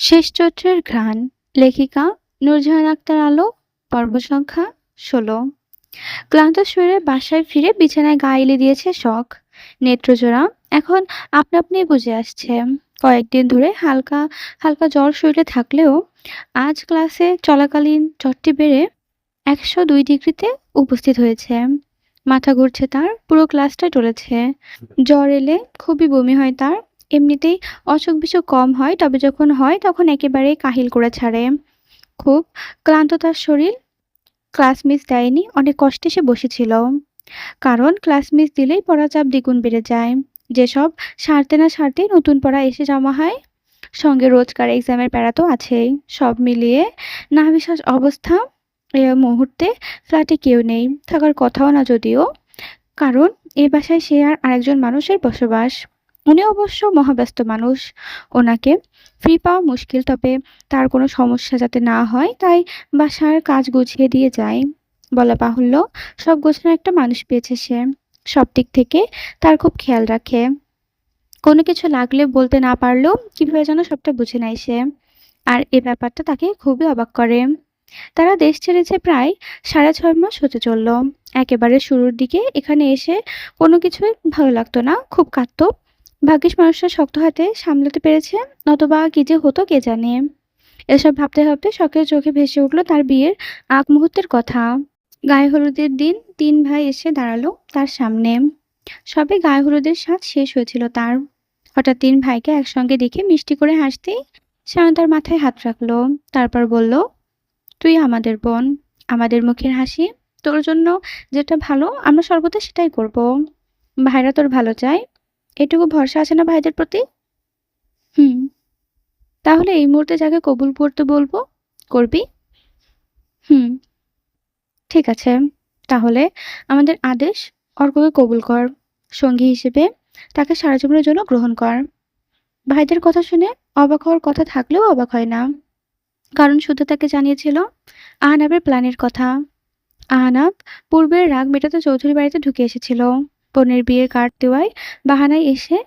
শেষ চৈত্রের ঘ্রাণ। লেখিকা নূরজাহান আক্তার আলো। পর্ব সংখ্যা ১৬। ক্লান্ত শরীরে বাসায় ফিরে বিছানায় গা এলিয়ে দিয়েছে শখ। নেত্রজোড়া এখন আপনা আপনি বুঝে আসছে। কয়েকদিন ধরে হালকা হালকা জ্বর শরীরে থাকলেও আজ ক্লাসে চলাকালীন জ্বরটি বেড়ে ১০২ ডিগ্রিতে উপস্থিত হয়েছে। মাথা ঘুরছে তার, পুরো ক্লাসটাই টলেছে। জ্বর এলে খুবই বমি হয় তার। এমনিতেই অসুখ-বিসুখ কম হয়, তবে যখন হয় তখন একেবারেই কাহিল করে ছাড়ে। খুব ক্লান্ত তার শরীর। ক্লাস মিস দেয়নি, অনেক কষ্টে সে বসেছিল। কারণ ক্লাস মিস দিলেই পড়ার চাপ দ্বিগুণ বেড়ে যায়। যেসব সারতে না সারতেই নতুন পড়া এসে জমা হয়। সঙ্গে রোজকার এক্সামের প্যারা তো আছেই। সব মিলিয়ে নাভিশ্বাস অবস্থা। এ মুহূর্তে ফ্ল্যাটে কেউ নেই, থাকার কথাও না যদিও। কারণ এ বাসায় সে আর আরেকজন মানুষের বসবাস। উনি অবশ্য মহাব্যস্ত মানুষ। ওনাকে ফ্রি পাওয়া মুশকিল, তবে তার কোনো সমস্যা যাতে না হয় তাই বাসার কাজ গুছিয়ে দিয়ে যায়। বলা বাহুল্য, সব গোছানো একটা মানুষ পেয়েছে সে। সব দিক থেকে তার খুব খেয়াল রাখে। কোনো কিছু লাগলে বলতে না পারলেও কিভাবে যেন সবটা বুঝে নেয় সে। আর এ ব্যাপারটা তাকে খুবই অবাক করে। তারা দেশ ছেড়েছে প্রায় ৬.৫ মাস হতে চলল। একেবারে শুরুর দিকে এখানে এসে কোনো কিছুই ভালো লাগতো না, খুব কাঁদতো। ভাগ্যিস মানুষটা শক্ত হাতে সামলাতে পেরেছে, নতবা কি যে হতো কে জানে। এসব ভাবতে ভাবতে শখের চোখে ভেসে উঠল তার বিয়ের আগ মুহূর্তের কথা। গায়ে হলুদের দিন ৩ ভাই এসে দাঁড়ালো তার সামনে। সবে গায়ে হলুদের সাজ শেষ হয়েছিল তার। হঠাৎ ৩ ভাইকে একসঙ্গে দেখে মিষ্টি করে হাসতেই সায়ন তার মাথায় হাত রাখলো। তারপর বলল, তুই আমাদের বোন, আমাদের মুখের হাসি। তোর জন্য যেটা ভালো আমরা সর্বদা সেটাই করব। ভাইরা তোর ভালো চায়, এটুকু ভরসা আছে না ভাইদের প্রতি? হুম। তাহলে এই মুহূর্তে যাকে কবুল করতে বলবো করবি? হুম। ঠিক আছে, তাহলে আমাদের আদেশ, অর্ককে কবুল কর। সঙ্গী হিসেবে তাকে সারা জীবনের জন্য গ্রহণ কর। ভাইদের কথা শুনে অবাক হওয়ার কথা থাকলেও অবাক হয় না। কারণ শুধু তাকে জানিয়েছিল আহনাবের প্ল্যানের কথা। আহনাব পূর্বের রাগ মেটাতে চৌধুরী বাড়িতে ঢুকে এসেছিল। বোনের বিয়ের কার্ড দেওয়ায় বাহানায় এসে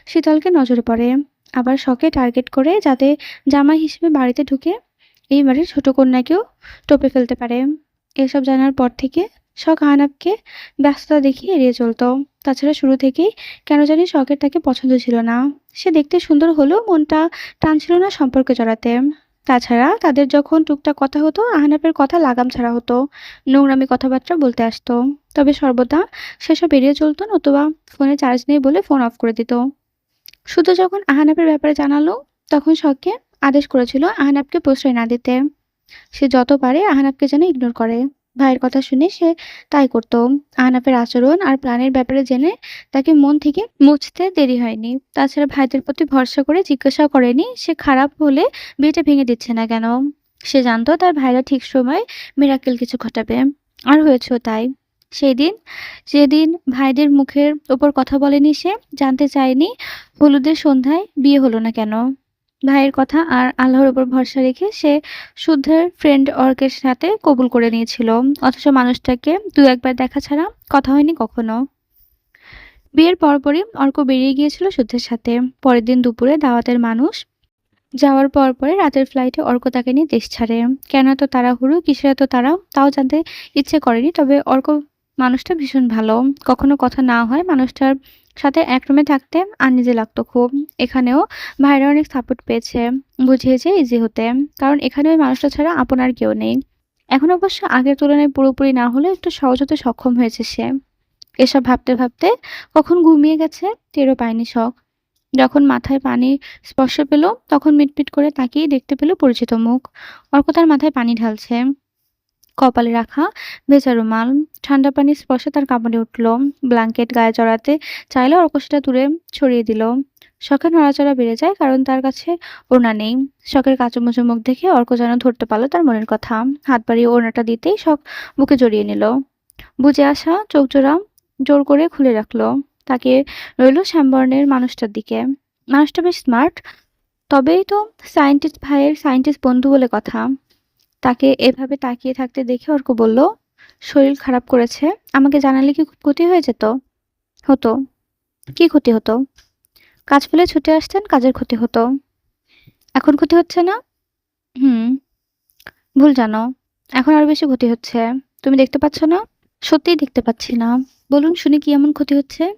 শীতলকে নজরে পড়ে। আবার শখে টার্গেট করে যাতে জামাই হিসেবে বাড়িতে ঢুকে এইবারের ছোট কন্যাকেও টপে ফেলতে পারে। এসব জানার পর থেকে শখ আহনাবকে ব্যস্ততা দেখিয়ে এড়িয়ে চলতো। তাছাড়া শুরু থেকেই কেন জানি শখের তাকে পছন্দ ছিল না। সে দেখতে সুন্দর হলেও মনটা টানছিল না সম্পর্কে জড়াতে। তাছাড়া তাদের যখন টুকটাক কথা হতো আহনাবের কথা লাগাম ছাড়া হতো। নোংরামি কথাবার্তা বলতে আসতো। তবে সর্বদা সেসব এড়িয়ে চলতো, নতুবা ফোনে চার্জ নেই বলে ফোন অফ করে দিত। শুধু যখন আহনাবের ব্যাপারে জানালো তখন শখকে আদেশ করেছিল আহনাবকে প্রশ্রয় না দিতে। সে যত পারে আহনাবকে যেন ইগনোর করে। ভাইয়ের কথা শুনে সে তাই করত। আহনাফের আচরণ আর প্ল্যানের ব্যাপারে জেনে তাকে মন থেকে মুছতে দেরি হয়নি। তাছাড়া ভাইদের প্রতি ভরসা করে জিজ্ঞাসাও করেনি সে খারাপ হলে বিয়েটা ভেঙে দিচ্ছে না কেন। সে জানতো তার ভাইরা ঠিক সময় মিরাকেল কিছু ঘটাবে। আর হয়েছেও তাই। সেই দিন, যেদিন ভাইদের মুখের ওপর কথা বলেনি সে, জানতে চায়নি হলুদের সন্ধ্যায় বিয়ে হলো না কেন। ভাইয়ের কথা আর আল্লাহর উপর ভরসা রেখে সে শুদ্ধের ফ্রেন্ড অর্কের সাথে কবুল করে নিয়েছিল। অথচ মানুষটাকে দু একবার দেখা ছাড়া কথা হয়নি কখনো। বিয়ের পরপরই অর্ক বেরিয়ে গিয়েছিল শুদ্ধের সাথে। পরের দিন দুপুরে দাওয়াতের মানুষ যাওয়ার পরে রাতের ফ্লাইটে অর্ক তাকে নিয়ে দেশ ছাড়ে। কেন এত তাড়াহুড়ো, কিসের এত তাড়া, তাও জানতে ইচ্ছে করেনি। তবে অর্ক মানুষটা ভীষণ ভালো। কখনো কথা না হয় মানুষটার সাথে এক রুমে থাকতে আনইজি লাগতো খুব। এখানেও ভাইরা অনেক সাপোর্ট পেয়েছে, বুঝিয়েছে ইজি হতে। কারণ এখানে ওই মানুষটা ছাড়া আপন আর কেউ নেই। এখন অবশ্য আগের তুলনায় পুরোপুরি না হলে একটু সহজ হতে সক্ষম হয়েছে সে। এসব ভাবতে ভাবতে কখন ঘুমিয়ে গেছে টেরও পায়নি শখ। যখন মাথায় পানি স্পর্শ পেল তখন মিটমিট করে তাকিয়ে দেখতে পেল পরিচিত মুখ। অর্ক তার মাথায় পানি ঢালছে। কপালে রাখা ভেজা রুমাল। ঠান্ডা পানির স্পর্শে তার কাঁপুনি উঠল। ব্ল্যাঙ্কেট গায়ে জড়াতে চাইলে অর্ক সেটা দূরে ছড়িয়ে দিল। শখের নড়াচড়া বেড়ে যায়, কারণ তার কাছে ওড়না নেই। শখের কাঁচুমুচু মুখ দেখে অর্ক যেন ধরতে পারল তার মনের কথা। হাত বাড়িয়ে ওড়নাটা দিতেই শখ বুকে জড়িয়ে নিল। বুঝে আসা চোখজোড়া জোর করে খুলে রাখলো। তাকে রইল শ্যামবর্ণের মানুষটার দিকে। মানুষটা বেশ স্মার্ট, তবেই তো সায়েন্টিস্ট ভাইয়ের সায়েন্টিস্ট বন্ধু বলে কথা। তাকে এভাবে তাকিয়ে থাকতে দেখে অর্ক বলল, শরীর খারাপ করেছে, আমাকে জানালে কি খুব ক্ষতি হয়ে যেত? হতো। কি ক্ষতি হতো? কাজ ফেলে ছুটে আসতেন, কাজের ক্ষতি হতো। এখন ক্ষতি হচ্ছে না? হুম, ভুল জানো। এখন আরো বেশি ক্ষতি হচ্ছে। তুমি দেখতে পাচ্ছ না? সত্যিই দেখতে পাচ্ছি না। বলুন শুনি কি এমন ক্ষতি হচ্ছে?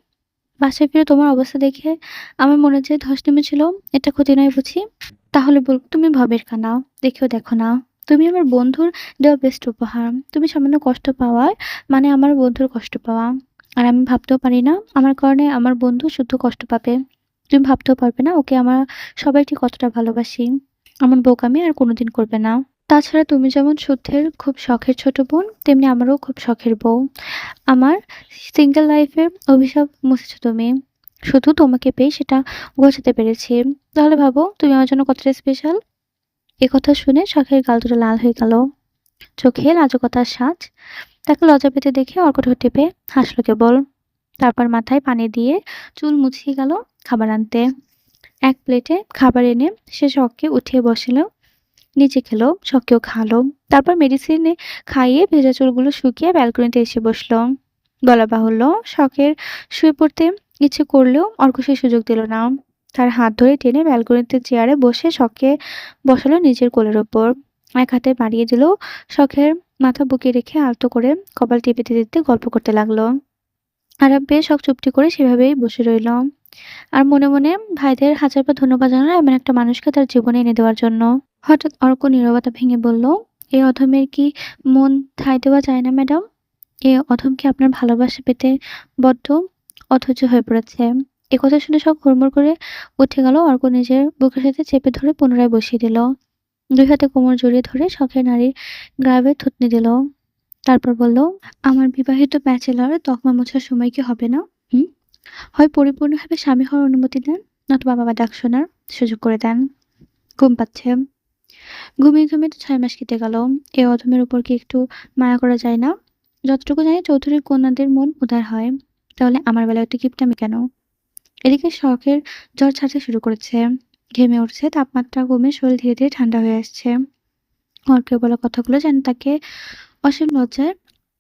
বাসায় ফিরে তোমার অবস্থা দেখে আমার মনে যে ধস নেমেছিল, এটা ক্ষতি নয় বুঝি? তাহলে বলব তুমি ভবের কানা। দেখেও দেখো না। তুমি আমার বন্ধুর দেওয়া বেস্ট উপহার। তুমি সামান্য কষ্ট পাওয়ায় মানে আমার বন্ধুর কষ্ট পাওয়া। আর আমি ভাবতেও পারি না আমার কারণে আমার বন্ধু শুধু কষ্ট পাবে। তুমি ভাবতেও পারবে না ওকে আমরা সবাই ঠিক কতটা ভালোবাসি। এমন বোকামি আর কোনোদিন করবে না। তাছাড়া তুমি যেমন শুদ্ধের খুব শখের ছোট বোন, তেমনি আমারও খুব শখের বউ। আমার সিঙ্গেল লাইফের অভিশাপ মুছেছো তুমি। শুধু তোমাকে পেয়ে সেটা ঘোচাতে পেরেছি। তাহলে ভাবো তুমি আমার জন্য কতটা স্পেশাল। একথা শুনে শখের গাল দুটো লাল হয়ে গেল। চোখে লাজুকতার সাজ। তাকে লজ্জা পেতে দেখে অর্ক ঠোঁট টিপে হাসলো কেবল। তারপর মাথায় পানি দিয়ে চুল মুছিয়ে গেল খাবার আনতে। এক প্লেটে খাবার এনে সে শখকে উঠিয়ে বসিল। নিজে খেলো, শখকেও খাওয়ালো। তারপর মেডিসিনে খাইয়ে ভেজা চুলগুলো শুকিয়ে ব্যালকনিতে এসে বসলো। বলা বাহুল্য, শখের শুয়ে পড়তে ইচ্ছে করলেও অর্ক সেই সুযোগ দিল না। তার হাত ধরে টেনে ব্যালকনিতে চেয়ারে বসে শখকে বসালো নিজের কোলের ওপর। এক হাতে বাড়িয়ে দিল শখের মাথা বুকে রেখে আলতো করে কপাল টিপে দিতে গল্প করতে লাগলো। আরাম পেয়ে শখ চুপটি করে সেভাবেই বসে রইল। আর মনে মনে ভাইদের হাজারবার ধন্যবাদ জানালো এমন একটা মানুষকে তার জীবনে এনে দেওয়ার জন্য। হঠাৎ অর্ক নীরবতা ভেঙে বলল, "এই অধমের কি মন ঠাঁই দেওয়া যায় না ম্যাডাম? এ অধম কি আপনার ভালোবাসা পেতে বড্ড অধৈর্য হয়ে পড়েছে?" একথা শুনে সব হুড়মুড় করে উঠে গেল। অর্ক নিজের বুকের সাথে চেপে ধরে পুনরায় বসিয়ে দিল। দুই হাতে কোমর জড়িয়ে ধরে শখের নারীর গায়ে থুতনি দিল। তারপর বলল, "আমার বিবাহিত ব্যাচেলর তকমা মোছার সময় কি হবে না? হুম? হয় পরিপূর্ণভাবে স্বামী হওয়ার অনুমতি দেন, নতুবা বাবা ডাক শোনার সুযোগ করে দেন। ঘুম পাচ্ছে।" ঘুমিয়ে ঘুমিয়ে তো ৬ মাস কেটে গেল। এ অধমের উপর কি একটু মায়া করা যায় না? যতটুকু জানি চৌধুরীর কন্যাদের মন উদার হয়। তাহলে আমার বেলায় এত কিপটামি কেন? এদিকে শখের জ্বর ছাড়তে শুরু করেছে। ঘেমে উঠছে, তাপমাত্রা কমে শরীর ধীরে ধীরে ঠান্ডা হয়ে আসছে। অর্কের বলা কথাগুলো যেন তাকে অসীম লজ্জায়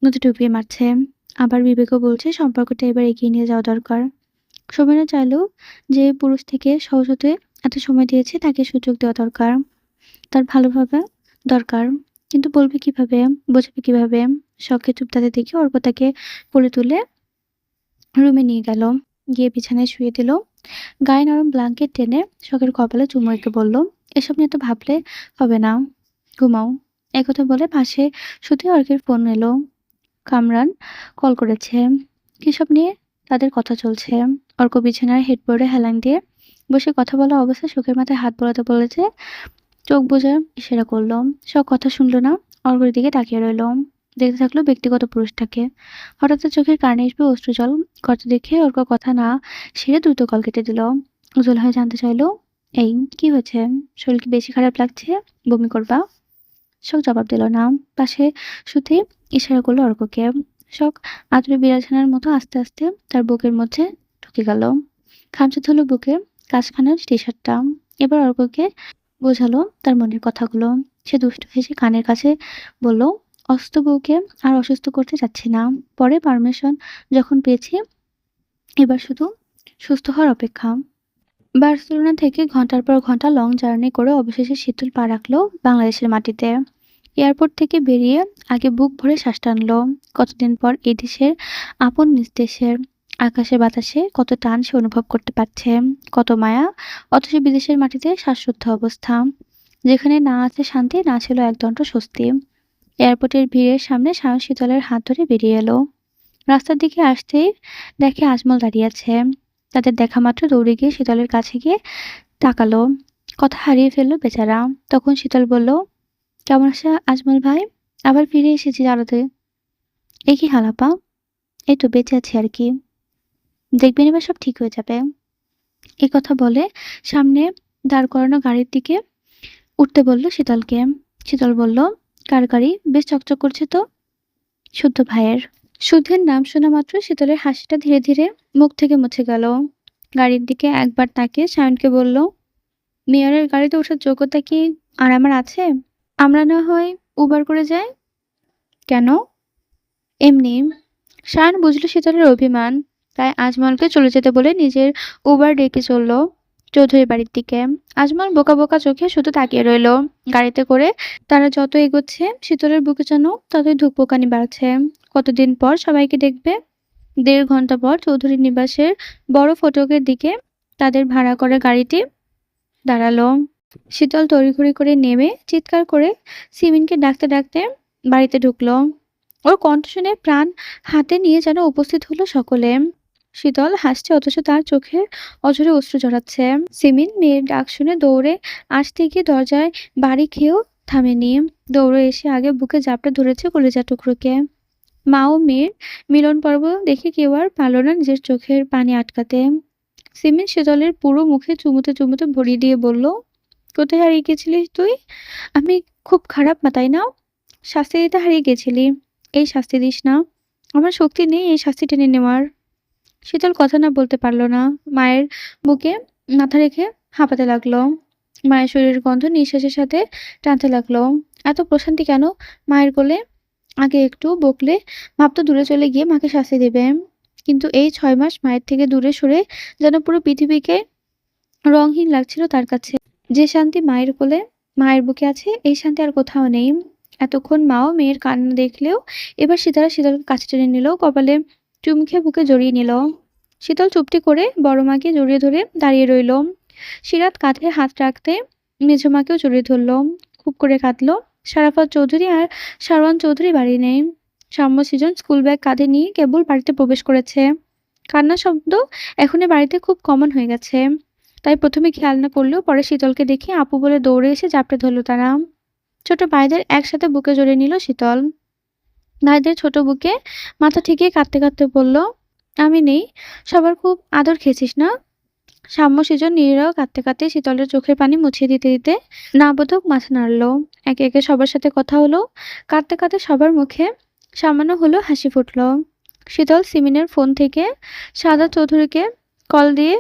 নদী ডুবিয়ে মারছে। আবার বিবেকও বলছে সম্পর্কটা এবার এগিয়ে নিয়ে যাওয়া দরকার। সমীরও চাইলেও যে পুরুষ থেকে সহজ হতে এত সময় দিয়েছে তাকে সুযোগ দেওয়া দরকার। তার ভালোভাবা দরকার। কিন্তু বলবে কিভাবে? বোঝাবে কিভাবে? শখকে চুপটাতে দেখে অর্ক তাকে কোলে তুলে রুমে নিয়ে গেল। গিয়ে বিছানায় শুইয়ে দিল। গায়ে নরম ব্ল্যাঙ্কেট টেনে শখের কপালে চুমু এঁকে বলল, "এসব নিয়ে তো ভাবলে হবে না। ঘুমাও।" একথা বলে পাশে শুতে অর্কের ফোন এলো। কামরান কল করেছে। কিসব নিয়ে তাদের কথা চলছে। অর্ক বিছানার হেডবোর্ডে হেলান দিয়ে বসে কথা বলা অবস্থায় শোকের মাথায় হাত বোলাতে বলেছে। চোখ বুজে ইশারা করল। সব কথা শুনল না। অর্কর দিকে তাকিয়ে রইল। দেখতে থাকলো ব্যক্তিগত পুরুষটাকে। হঠাৎ তার চোখের কানে এসবে অশ্রুজল গড়তে দেখে অর্ক কথা না সেরে দ্রুত কল কেটে দিল। উজ্জ্বল হয়ে জানতে চাইলো, "এই কি হয়েছে? শরীর কি বেশি খারাপ লাগছে? বমি করবা?" শখ জবাব দিল না। পাশে শুতে ইশারা করলো অর্ককে। শখ আতুরে বিড়ালছানার মতো আস্তে আস্তে তার বুকের মধ্যে ঢুকে গেল। খামচে ধরল বুকে কাঁচখানার টি-শার্টটা। এবার অর্ককে বোঝালো তার মনের কথাগুলো। সে দুষ্টু হেসে কানের কাছে বলল, "অসুস্থ বউকে আর অসুস্থ করতে চাচ্ছি না। পরে পারমিশন যখন পেয়েছি, এবার শুধু সুস্থ হওয়ার অপেক্ষা।" বার্সেলোনা থেকে ঘন্টার পর ঘন্টা লং জার্নি করে অবশেষে শীতল পা রাখলো বাংলাদেশের মাটিতে। এয়ারপোর্ট থেকে বেরিয়ে আগে বুক ভরে শ্বাস টানলো। কতদিন পর এই দেশের আপন নিজ দেশের আকাশে বাতাসে কত টান সে অনুভব করতে পারছে, কত মায়া। অথচ বিদেশের মাটিতে শ্বাসরুদ্ধ অবস্থা, যেখানে না আছে শান্তি, না ছিল একদণ্ড স্বস্তি। এয়ারপোর্টের ভিড়ের সামনে সায়ন শীতলের হাত ধরে বেরিয়ে এলো। রাস্তার দিকে আসতেই দেখে আজমল দাঁড়িয়ে আছে। তাদের দেখা মাত্র দৌড়ে গিয়ে শীতলের কাছে গিয়ে তাকালো। কথা হারিয়ে ফেললো বেচারা। তখন শীতল বলল, "কেমন আছে আজমল ভাই? আবার ফিরে এসেছি জানাতে। এ কি হাল আপা?" "এই তো বেঁচে আছি আর কি। দেখবেন এবার সব ঠিক হয়ে যাবে।" এই কথা বলে সামনে দাঁড় করানো গাড়ির দিকে উঠতে বলল শীতলকে। শীতল বলল, "কার গাড়ি? বেশ চকচক করছে তো।" "শুদ্ধ ভাইয়ের।" শুদ্ধের নাম শোনা মাত্র শীতলের হাসিটা ধীরে ধীরে মুখ থেকে মুছে গেল। গাড়ির দিকে একবার তাকিয়ে সায়নকে বলল, "মেয়রের গাড়িতে ওঠার যোগ্যতা কি আর আমার আছে? আমরা না হয় উবার করে যাই?" "কেন?" "এমনি।" সায়ন বুঝল শীতলের অভিমান। তাই আজমলকে চলে যেতে বলে নিজের উবার ডেকে চলল। চৌধুরী বাড়ির দিকে। আজমল বোকা বোকা চোখে শুধু তাকিয়ে রইল। গাড়িতে করে তারা যত এগোচ্ছে শীতলের বুকে যেন ততই ধুকপুকানি বাড়ছে। কতদিন পর সবাইকে দেখবে। ১.৫ ঘন্টা পর চৌধুরী নিবাসের বড় ফটকের দিকে তাদের ভাড়া করা গাড়িটি দাঁড়ালো। শীতল তড়িঘড়ি করে নেমে চিৎকার করে সিমিনকে ডাকতে ডাকতে বাড়িতে ঢুকলো। ওর কণ্ঠ শুনে প্রাণ হাতে নিয়ে যেন উপস্থিত হলো সকলে। শীতল হাসছে অথচ তার চোখে অঝরে অশ্রু জড়াচ্ছে। সিমিন মেয়ের ডাক শুনে দৌড়ে আসতে গিয়ে দরজায় বাড়ি খেয়েও থামেনি। দৌড়ে এসে আগে বুকে জাপটে ধরেছে কলিজা টুকরোকে। মা ও মেয়ের মিলন পর্ব দেখে কেউ আর পারল না নিজের চোখের পানি আটকাতে। সিমিন শীতলের পুরো মুখে চুমুতে চুমুতে ভরিয়ে দিয়ে বলল, কোথায় হারিয়ে গেছিলিস তুই? আমি খুব খারাপ মা, তাই না? শাস্তি দিতে হারিয়ে গেছিলি। এই শাস্তি দিস না। আমার শক্তি নেই এই শাস্তি টেনে নেওয়ার। শীতল কথা না বলতে পারল না। মায়ের বুকে মাথা রেখে হাঁপাতে লাগলো। মায়ের শরীরের গন্ধ নিঃশ্বাসের সাথে টানতে লাগলো। এত প্রশান্তি কেন মায়ের কোলে? আগে একটু বকলে ভাবতো দূরে চলে গিয়ে মাকে শাস্তি দেবে। কিন্তু এই ৬ মাস মায়ের থেকে দূরে সরে যেন পুরো পৃথিবীকে রংহীন লাগছিল তার কাছে। যে শান্তি মায়ের কোলে, মায়ের বুকে আছে, এই শান্তি আর কোথাও নেই। এতক্ষণ মাও মেয়ের কান্না দেখলেও এবার শীতলকে কাছে টেনে নিল, কপালে চুমু খেয়ে বুকে জড়িয়ে নিল। শীতল চুপটি করে বড় মাকে জড়িয়ে ধরে দাঁড়িয়ে রইল। সিরাত কাঁধে হাত রাখতে মেঝো মাকেও জড়িয়ে ধরল। খুব করে কাঁদল। সারাফত চৌধুরী আর সারওয়ান চৌধুরী বাড়ি নেই। সাম্য সৃজন স্কুল ব্যাগ কাঁধে নিয়ে কেবল বাড়িতে প্রবেশ করেছে। কান্নার শব্দ এখনই বাড়িতে খুব কমন হয়ে গেছে। তাই প্রথমে খেয়াল না করলেও পরে শীতলকে দেখে আপু বলে দৌড়ে এসে জাপটে ধরল তারা। ছোট ভাইদের একসাথে বুকে জড়িয়ে নিল শীতল। ভাইদের ছোট বুকে মাথা ঠেকিয়ে কাঁদতে কাঁদতে বলল, আমি নেই, সবার খুব আদর খেয়েছিস না? সাম্য সৃজন নীরও কাঁদতে কাঁদতে শীতলের চোখের পানি মুছিয়ে দিতে দিতে নাবোধক মাথা নাড়ল। একে একে সবার সাথে কথা হলো। কাঁদতে কাঁদতে সবার মুখে সামান্য হলেও হাসি ফুটল। শীতল সিমিনের ফোন থেকে সাদা চৌধুরীকে কল দিয়ে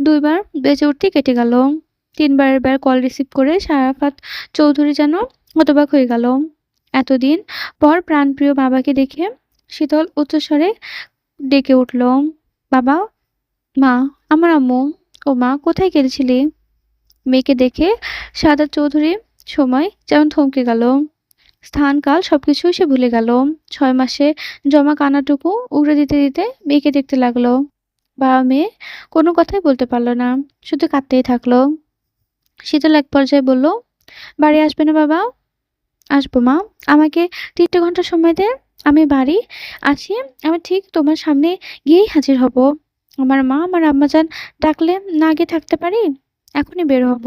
২ বার বেজে উঠতেই কেটে গেল। ৩ বারের বার কল রিসিভ করে সারাফাত চৌধুরী যেন হতবাক হয়ে গেল। এতদিন পর প্রাণপ্রিয় বাবাকে দেখে শীতল উচ্চস্বরে ডেকে উঠল, বাবা, মা, আমার আম্মু। ও মা, কোথায় গেছিলি? মেয়েকে দেখে সাদাত চৌধুরী সময় যেমন থমকে গেল। স্থান কাল সবকিছু সে ভুলে গেল। ৬ মাসে জমা কান্নাটুকু উগরে দিতে দিতে মেয়েকে দেখতে লাগলো। বাবা মেয়ে কোনো কথাই বলতে পারল না, শুধু কাঁদতেই থাকলো। শীতল এক পর্যায়ে বলল, বাড়ি আসবে না বাবা? আসবো মা, আমাকে ৩টে ঘন্টা সময় দে। আমি বাড়ি আসি, আমি ঠিক তোমার সামনে গিয়েই হাজির হব। আমার মা আমার আম্মাজান ডাকলে না গিয়ে থাকতে পারি? এখনই বের হব।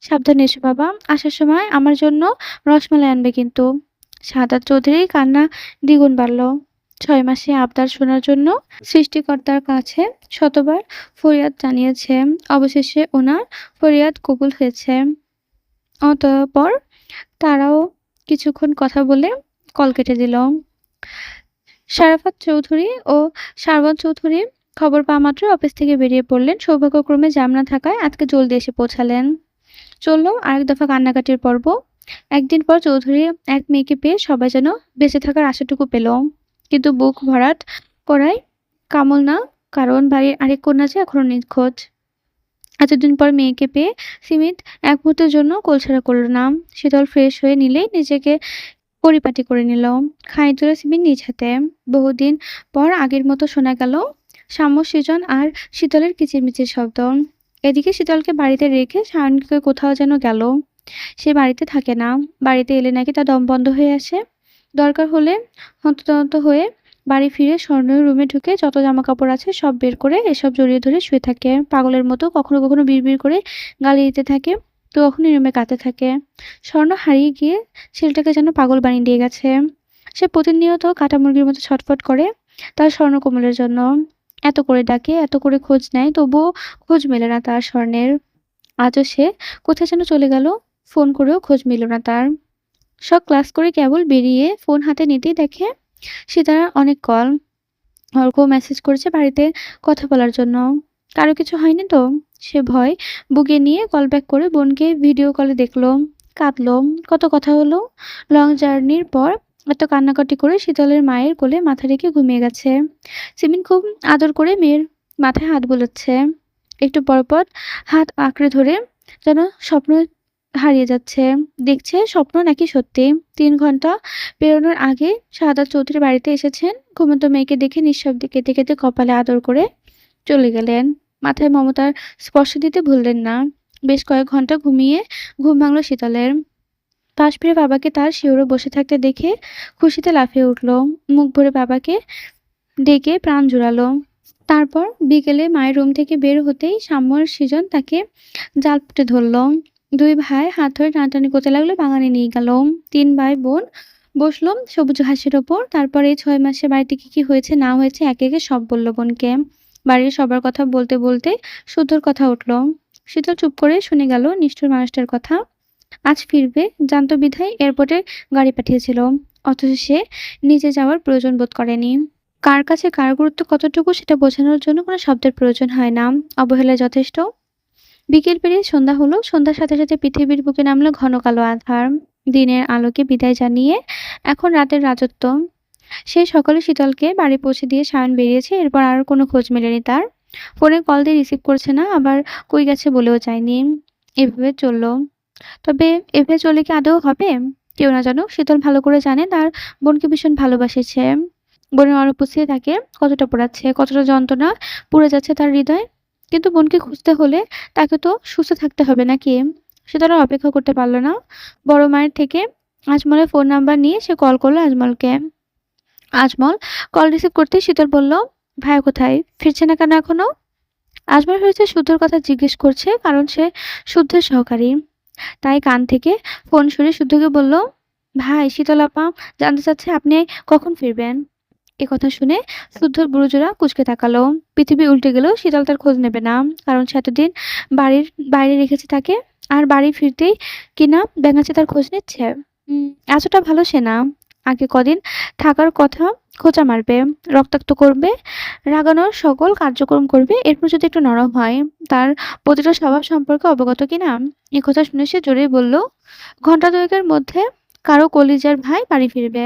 সাবধানে এসো বাবা, আসার সময় আমার জন্য রসমালাই আনবে কিন্তু। সাদাত চৌধুরীর কান্না দ্বিগুণ বাড়ল। ৬ মাসে আবদার শোনার জন্য সৃষ্টিকর্তার কাছে শতবার ফরিয়াদ জানিয়েছে। অবশেষে ওনার ফরিয়াদ কবুল হয়েছে। অতঃপর তারাও কিছুক্ষণ কথা বলে কল কেটে দিল। সারাফাত চৌধুরী ও সারওয়ান চৌধুরী খবর পাওয়া মাত্র অফিস থেকে বেরিয়ে পড়লেন। সৌভাগ্যক্রমে জ্যাম না থাকায় আজকে জলদি এসে পৌঁছালেন। চলল আরেক দফা কান্নাকাটির পর্ব। একদিন পর চৌধুরী এক মেয়েকে পেয়ে সবাই যেন বেঁচে থাকার আশাটুকু পেল। কিন্তু বুক ভরাট করায় কামল না, কারণ বাড়ির আরেক কন্যা যে এখনো নিখোঁজ। এতদিন পর মেয়েকে পেয়ে সিমিত এক মুহূর্তের জন্য কোলছাড়া করল না। শীতল ফ্রেশ হয়ে নিলেই নিজেকে পরিপাটি করে নিল। খাই তুলে সিমিত নিজ হাতে। বহুদিন পর আগের মতো শোনা গেল সাম্য সৃজন আর শীতলের কিচিরমিচির শব্দ। এদিকে শীতলকে বাড়িতে রেখে সায়নকে কোথাও যেন গেল। সে বাড়িতে থাকে না। বাড়িতে এলে নাকি তার দম বন্ধ হয়ে আসে। দরকার হলে হন্তদন্ত হয়ে বাড়ি ফিরে স্বর্ণের রুমে ঢুকে যত জামাকাপড় আছে সব বের করে এসব জড়িয়ে ধরে শুয়ে থাকে। পাগলের মতো কখনো কখনো বিড়বিড় করে গালি দিতে থাকে, তো কখনই রুমে কাঁদতে থাকে। স্বর্ণ হারিয়ে গিয়ে ছেলেটাকে যেন পাগল বানিয়ে দিয়ে গেছে। সে প্রতিনিয়ত কাটা মুরগির মতো ছটফট করে তার স্বর্ণকমলের জন্য। এত করে ডাকে, এত করে খোঁজ নেয়, তবুও খোঁজ মেলে না তার স্বর্ণের। আজও সে কোথায় যেন চলে গেল, ফোন করেও খোঁজ মিলল না তার। সব ক্লাস করে কেবল বেরিয়ে ফোন হাতে নিতেই দেখে সীতারার অনেক কল। অর্ক মেসেজ করেছে বাড়িতে কথা বলার জন্য। কারো কিছু হয়নি তো? সে ভয় বুকে নিয়ে কল ব্যাক করে বোনকে ভিডিও কলে দেখলো, কাঁদলো, কত কথা হলো। লং জার্নির পর এত কান্নাকাটি করে শীতলের মায়ের কোলে মাথা রেখে ঘুমিয়ে গেছে। সিমিন খুব আদর করে মেয়ের মাথায় হাত বুলোচ্ছে। একটু পরপর হাত আঁকড়ে ধরে যেন স্বপ্ন হারিয়ে যাচ্ছে। দেখছে স্বপ্ন নাকি সত্যি। ৩ ঘন্টা পেরোনোর আগে শাহাদাত চৌধুরী বাড়িতে এসেছেন। ঘুমন্ত মেয়েকে দেখে নিঃশব্দে কেঁদে কেঁদে কপালে আদর করে চলে গেলেন। মাথায় মমতার স্পর্শ দিতে ভুললেন না। বেশ কয়েক ঘন্টা ঘুমিয়ে ঘুম ভাঙল শীতলের। পাশ ফিরে বাবাকে তার শিয়রে বসে থাকতে দেখে খুশিতে লাফিয়ে উঠল। মুখ ভরে বাবাকে ডেকে প্রাণ জুড়ালো। তারপর বিকেলে মায়ের রুম থেকে বের হতেই সাম্যর সৃজন তাকে জালপুটে ধরল। ২ ভাই হাত ধরে টানাটানি করতে লাগলো, বাগানে নিয়ে গেল। ৩ ভাই বোন বসলো সবুজ ঘাসের ওপর। তারপর এই ৬ মাসে বাড়িতে কি কি হয়েছে না হয়েছে একে একে সব বলল বোনকে। বাড়ির সবার কথা বলতে বলতে শুদ্ধর কথা উঠল। শীতল চুপ করে শুনে গেল নিষ্ঠুর মানুষটার কথা। আজ ফিরবে জানতো বিধায় এয়ারপোর্টে গাড়ি পাঠিয়েছিল, অথচ সে নিজে যাওয়ার প্রয়োজন বোধ করেনি। কার কাছে কার গুরুত্ব কতটুকু সেটা বোঝানোর জন্য কোনো শব্দের প্রয়োজন হয় না, অবহেলা যথেষ্ট। বিকেল পেরিয়ে সন্ধ্যা হলো। সন্ধ্যার সাথে সাথে পৃথিবীর বুকে নামলো ঘন কালো আঁধার। দিনের আলোকে বিদায় জানিয়ে এখন রাতের রাজত্ব। সেই সকালে শীতলকে বাড়ি পৌঁছে দিয়ে সায়ন বেরিয়েছে। এরপর আর কোনো খোঁজ মেলেনি তার। ফোনে কল দিয়ে রিসিভ করছে না, আবার কই গেছে বলেও যায়নি। এভাবে চলল। তবে এভাবে চলে কি আদৌ হবে? কেউ না জানুক, শীতল ভালো করে জানে তার বোনকে ভীষণ ভালোবাসেছে। বোনের অনুপস্থিতি তাকে কতটা পোড়াচ্ছে, কতটা যন্ত্রণা পুড়ে যাচ্ছে তার হৃদয়। কিন্তু বোনকে খুঁজতে হলে তাকে তো সুস্থ থাকতে হবে নাকি? শীতল আর অপেক্ষা করতে পারল না। বড় মায়ের থেকে আজমলের ফোন নাম্বার নিয়ে সে কল করলো আজমলকে। আজমল কল রিসিভ করতেই শীতল বলল, ভাইয়া কোথায়? ফিরছে না কেন এখনো? আজমল হয়েছে শুদ্ধর কথা জিজ্ঞেস করছে, কারণ সে শুদ্ধের সহকারী। তাই কান থেকে ফোন সরিয়ে শুদ্ধকে বলল, ভাই শীতল আপা জানতে চাচ্ছে আপনি কখন ফিরবেন। এ কথা শুনে শুদ্ধর বুড়োজোড়া কুঁচকে তাকালো। পৃথিবী উল্টে গেলেও শীতল তার খোঁজ নেবে না, কারণ সে এতদিন বাড়ির বাইরে রেখেছে তাকে। আর বাড়ি ফিরতেই কিনা ব্যাঙাচ্ছে তার খোঁজ নিচ্ছে। এতটা ভালো সে না। আগে কদিন থাকার কথা, খোঁচা মারবে, রক্তাক্ত করবে, রাগানোর সকল কার্যক্রম করবে। এরপর যদি একটু নরম হয়, তার প্রতিটা স্বভাব সম্পর্কে অবগত কিনা। এ কথা শুনে সে জোরেই বলল, ঘন্টা দুয়েকের মধ্যে কারো কলিজার ভাই বাড়ি ফিরবে।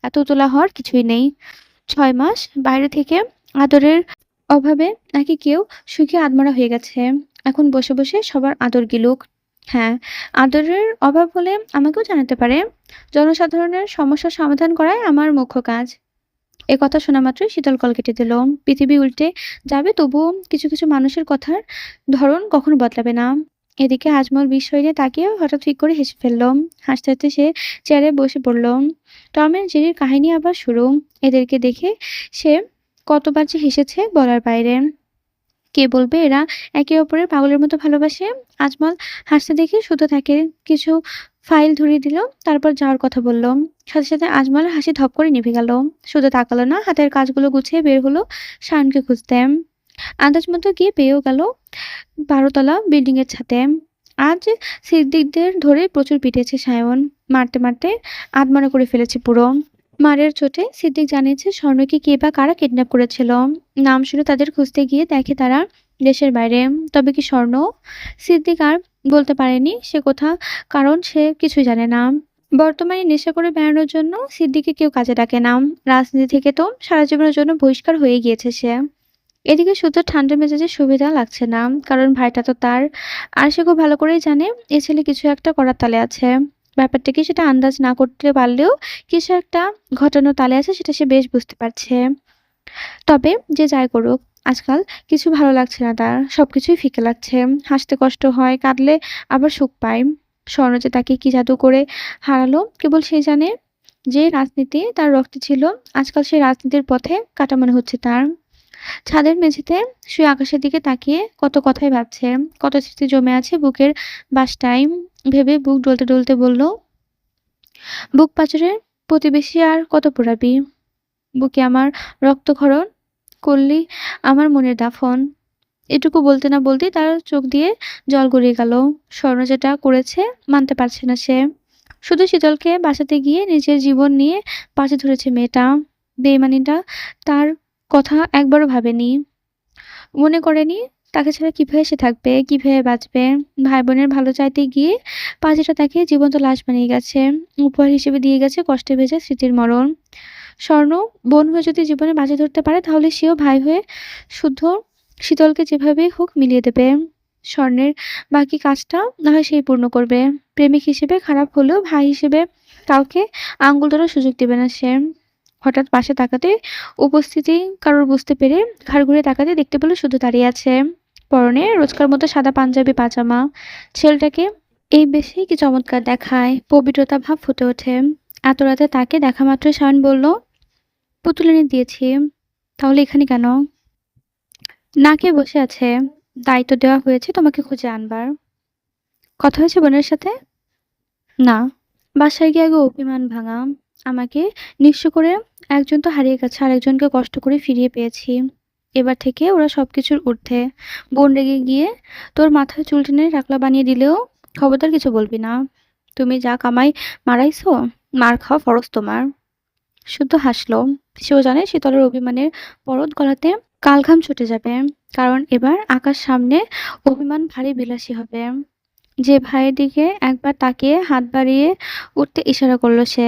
এত উতলা হওয়ার কিছুই নেই। ৬ মাস বাইরে থেকে আদরের অভাবে নাকি কেউ শুকিয়ে আধমরা হয়ে গেছে। এখন বসে বসে সবার আদর গিলুক। হ্যাঁ, আদরের অভাব হলে আমাকেও জানাতে পারে। জনসাধারণের সমস্যার সমাধান করাই আমার মুখ্য কাজ। এ কথা শোনা মাত্রই শীতল কল কেটে দিল। পৃথিবী উল্টে যাবে, তবুও কিছু কিছু মানুষের কথার ধরন কখনো বদলাবে না। এদিকে আজমল বিস্ময় নিয়ে তাকিয়ে হঠাৎ ঠিক করে হেসে ফেলল। হাসতে হাসতে সে চেয়ারে বসে পড়ল। টম এন্ড জেরির কাহিনী আবার শুরু। এদেরকে দেখে সে কতবার যে হেসেছে বলার বাইরে। কে বলবে এরা একে অপরের পাগলের মতো ভালোবাসে। আজমল হাসতে দেখে শুধু তাকে কিছু ফাইল ধরিয়ে দিল, তারপর যাওয়ার কথা বলল। সাথে সাথে আজমলের হাসি ধপ করে নিভে গেল। শুধু তাকালো না, হাতের কাজগুলো গুছিয়ে বের হলো শায়নকে খুঁজতে। আন্দাজ মতো গিয়ে পেয়েও গেল ১২ তলা বিল্ডিং এর ছাদে। আজ সিদ্দিকদের ধরে প্রচুর পিটেছে সায়ন। মারতে মারতে আধমরা করে ফেলেছে পুরো। মারের চোটে সিদ্দিক জানিয়েছে স্বর্ণকে কে বা কারা কিডন্যাপ করেছিল। নাম শুনে তাদের খুঁজতে গিয়ে দেখে তারা দেশের বাইরে। তবে কি স্বর্ণ? সিদ্দিক আর বলতে পারেনি সে কোথা, কারণ সে কিছুই জানে না। বর্তমানে নেশা করে বেড়ানোর জন্য সিদ্দিককে কেউ কাজে ডাকে না। রাজনীতি থেকে তো সারা জীবনের জন্য বহিষ্কার হয়ে গিয়েছে সে। এদিকে শুধু ঠান্ডা মেজাজে সুবিধা লাগছে না, কারণ ভাইটা তো তার। আর সে খুব ভালো করেই জানে এ ছেলে কিছু একটা করার তালে আছে। ব্যাপারটা কি সেটা আন্দাজ না করতে পারলেও কিছু একটা ঘটানোর তালে আছে সেটা সে বেশ বুঝতে পারছে। তবে যে যাই করুক, আজকাল কিছু ভালো লাগছে না তার। সবকিছুই ফিকে লাগছে। হাসতে কষ্ট হয়, কাঁদলে আবার সুখ পায়। স্বর্ণ যে তাকে কি জাদু করে হারালো কেবল সে জানে। যে রাজনীতি তার রক্তে ছিল, আজকাল সেই রাজনীতির পথে কাটা মনে হচ্ছে তার। ছাদের মেঝেতে শুয়ে আকাশের দিকে তাকিয়ে কত কথাই ভাবছে, কত স্মৃতি জমে আছে বুকের বাসটায়। ভেবে বুক ডলতে ডলতে বলল, বুক পাঁজরের প্রতিবেশী আর কত পোড়াবি। বুকে আমার রক্তক্ষরণ করলি আমার মনের দাফন। এটুকু বলতে না বলতেই তার চোখ দিয়ে জল গড়িয়ে গেল। স্বর্ণ যেটা করেছে মানতে পারছে না সে। শুধু শীতলকে বাঁচাতে গিয়ে নিজের জীবন নিয়ে পাশে ধরেছে মেয়েটা। বেইমানিটা তার কথা একবারও ভাবেনি। মনে করেনি তাকে ছাড়া কিভাবে সে থাকবে, কিভাবে বাঁচবে। ভাই বোনের ভালো চাইতে গিয়ে পাজিটা তাকে জীবন্ত লাশ বানিয়ে গেছে। উপহার হিসেবে দিয়ে গেছে কষ্টে ভেজা স্মৃতির মরণ। স্বর্ণ বোন হয়ে যদি জীবনে বাজি ধরতে পারে, তাহলে সেও ভাই হয়ে শুদ্ধ শীতলকে যেভাবেই হোক মিলিয়ে দেবে। স্বর্ণের বাকি কাজটা না হয় সেই পূর্ণ করবে। প্রেমিক হিসেবে খারাপ হলেও ভাই হিসেবে কাউকে আঙ্গুল তোলার সুযোগ দেবে না সে। হঠাৎ পাশে তাকাতে উপস্থিতি কারোর বুঝতে পেরে ঘাড় ঘুরে তাকাতে দেখতে পেল শুধু দাঁড়িয়ে আছে। পরনে রোজকার মতো সাদা পাঞ্জাবি পাজামা। ছেলেটাকে এই বেশি কি চমৎকার দেখায়, পবিত্রতা ভাব ফুটে ওঠে। এত রাতে তাকে দেখা মাত্রই সায়ন বলল, পুতুল এনে দিয়েছি। তাহলে এখানে কেন? না কে বসে আছে? দায়িত্ব দেওয়া হয়েছে তোমাকে খুঁজে আনবার। কথা হয়েছে বোনের সাথে? না। বাসায় গিয়ে আগে অভিমান ভাঙা। আমাকে নিঃস্ব করে একজন তো হারিয়ে গেছে, আরেকজনকে কষ্ট করে ফিরিয়ে পেয়েছি। এবার থেকে ওরা সবকিছুর ঊর্ধ্বে। বোন রেগে গিয়ে তোর মাথায় চুল টেনে টাকলা বানিয়ে দিলেও খবরদার কিছু বলবি না। তুমি যা কামাই মারাইছো, মার খাওয়া ফরজ তোমার। শুদ্ধ হাসলো। সেও জানে শীতলের অভিমানের পরদ গলাতে কালঘাম ছুটে যাবে। কারণ এবার আকাশ সামনে অভিমান ভারী বিলাসী হবে। যে ভাইয়ের দিকে একবার তাকিয়ে হাত বাড়িয়ে উঠতে ইশারা করলো সে।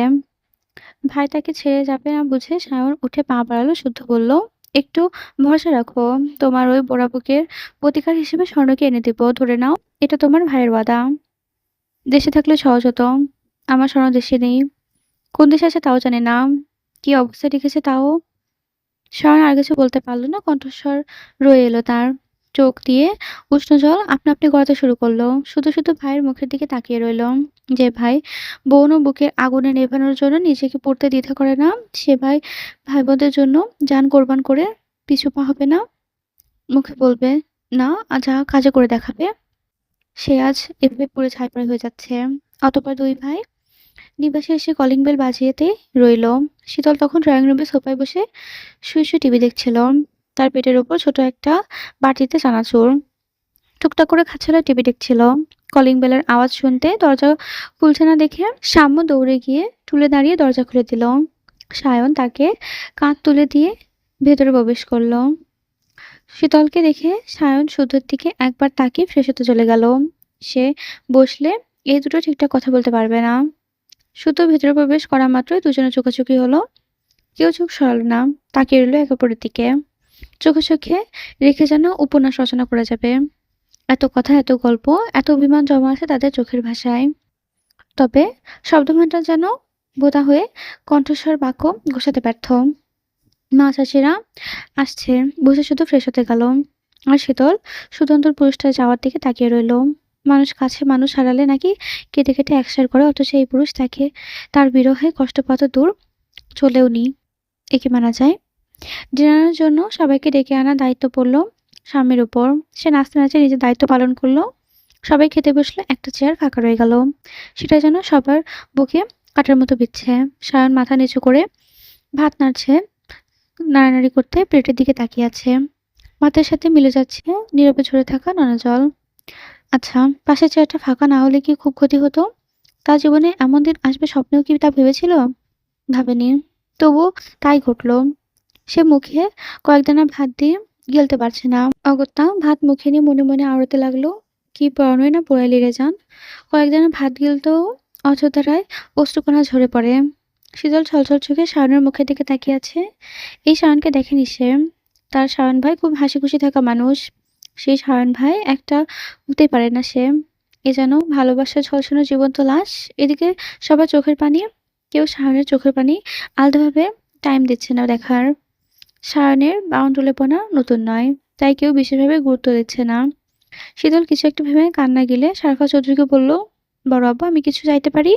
ভাই তাকে ছেড়ে যাবে না বুঝে সায়ন উঠে পা বাড়ালো। শুদ্ধ বলল, একটু ভরসা রাখো। তোমার ওই পোড়াবুকের প্রতিকার হিসেবে স্বর্ণকে এনে দেবো, ধরে নাও। এটা তোমার ভাইয়ের ওয়াদা। দেশে থাকলে সহজ হতো। আমার স্বর্ণ দেশে নেই। কোন দেশে আছে তাও জানে না। কি অবস্থায় রেখেছে তাও। শাওন আর কিছু বলতে পারল না। কণ্ঠস্বর রয়ে এলো তার। চোখ দিয়ে উষ্ণ জল আপনা আপনি গড়াতে শুরু করলো। শুধু শুধু ভাইয়ের মুখের দিকে তাকিয়ে রইল। যে ভাই বোন ও বুকের আগুনে নেভানোর জন্য নিজেকে পড়তে দ্বিধা করে না, সে ভাই ভাই বোনদের জন্য জান কোরবান করে পিছু পা হবে না। মুখে বলবে না, যা কাজে করে দেখাবে। সে আজ এভাবে পুরো ছাইপাই হয়ে যাচ্ছে। অতঃপর দুই ভাই নিবাসে এসে কলিং বেল বাজিয়েতেই রইল। শীতল তখন ড্রয়িং রুমে সোফায় বসে শুয়ে শুয়ে টিভি দেখছিল। তার পেটের ওপর ছোট একটা বাটিতে চানাচুর টুকটাক করে খাচ্ছিল, টিভি দেখছিল। কলিং বেলের আওয়াজ শুনতে দরজা খুলছে না দেখে সাম্য দৌড়ে গিয়ে টুলে দাঁড়িয়ে দরজা খুলে দিল। সায়ন তাকে কাঁধ তুলে দিয়ে ভেতরে প্রবেশ করলো। শীতলকে দেখে সায়ন শুদ্ধর দিকে একবার তাকিয়ে ফ্রেশ হতে চলে গেল। সে বসলে এই দুটো ঠিকঠাক কথা বলতে পারবে না। শুদ্ধ ভেতরে প্রবেশ করা মাত্রই দুজনে চোখাচোখি হলো। কেউ চোখ সরালো না, তাকিয়ে রইল একে অপরের দিকে। চোখে চোখে রেখে যেন উপন্যাস রচনা করা যাবে। এত কথা, এত গল্প, এত অভিমান জমা আছে তাদের চোখের ভাষায়। তবে শব্দভাণ্ডার যেন বোধা হয়ে কণ্ঠস্বর বাক্য ঘোষাতে ব্যর্থ। মা চাষিরা আসছে বসে শুধু ফ্রেশ হতে গেল। আর শীতল সুতন্তর পুরুষটা যাওয়ার দিকে তাকিয়ে রইল। মানুষ কাছে মানুষ হারালে নাকি কেটে কেটে একসার করে, অথচ এই পুরুষ তাকে তার বিরহে কষ্ট পাত দূর চলেও নি। একে মানা যায়? ডিনারের জন্য সবাইকে ডেকে আনার দায়িত্ব পড়ল স্বামীর উপর। সে নাচতে নাচতে নিজের দায়িত্ব পালন করলো। সবাই খেতে বসলে একটা চেয়ার ফাঁকা রয়ে গেল। সেটা যেন সবার বুকে কাটার মতো বিচ্ছে। সায়ন মাথা নিচু করে ভাত নাড়ছে, নাড়ানাড়ি করতে প্লেটের দিকে তাকিয়ে আছে। ভাতের সাথে মিলে যাচ্ছে নীরবে ঝরে থাকা নোনা জল। আচ্ছা, পাশের চেয়ারটা ফাঁকা না হলে কি খুব ক্ষতি হতো? তার জীবনে এমন দিন আসবে স্বপ্নেও কি তা ভেবেছিল? ভাবেনি। তবু তাই ঘটলো। সে মুখে কয়েকদানা ভাত দিয়ে গিলতে পারছে না। অগত্যা ভাত মুখে নিয়ে মনে মনে আওড়াতে লাগলো, কি পরনই না পোড়াইলি রে জান। কয়েকদানা ভাত গিলতেও অযথারায় অশ্রুকণা ঝরে পড়ে। শীতল ছলছল চোখে শায়নের মুখের দিকে তাকিয়ে আছে। এই শায়নকে দেখেনি সে। তার শায়ন ভাই খুব হাসি খুশি থাকা মানুষ। সেই শায়ন ভাই একটা হতেই পারে না সে। এ যেন ভালোবাসার ঝলসানো জীবন্ত লাশ। এদিকে সবার চোখের পানি। কেউ শায়নের চোখের পানি আলাদাভাবে টাইম দিচ্ছে না দেখার। সায়নের বাউন্ডুলেপনা নতুন নয়, তাই কেউ বিশেষভাবে গুরুত্ব দিচ্ছে না। শীতল কিছু একটা ভেবে কান্না গেলে সারফা চৌধুরীকে বলল, বড় আব্বা আমি কিছু চাইতে পারি?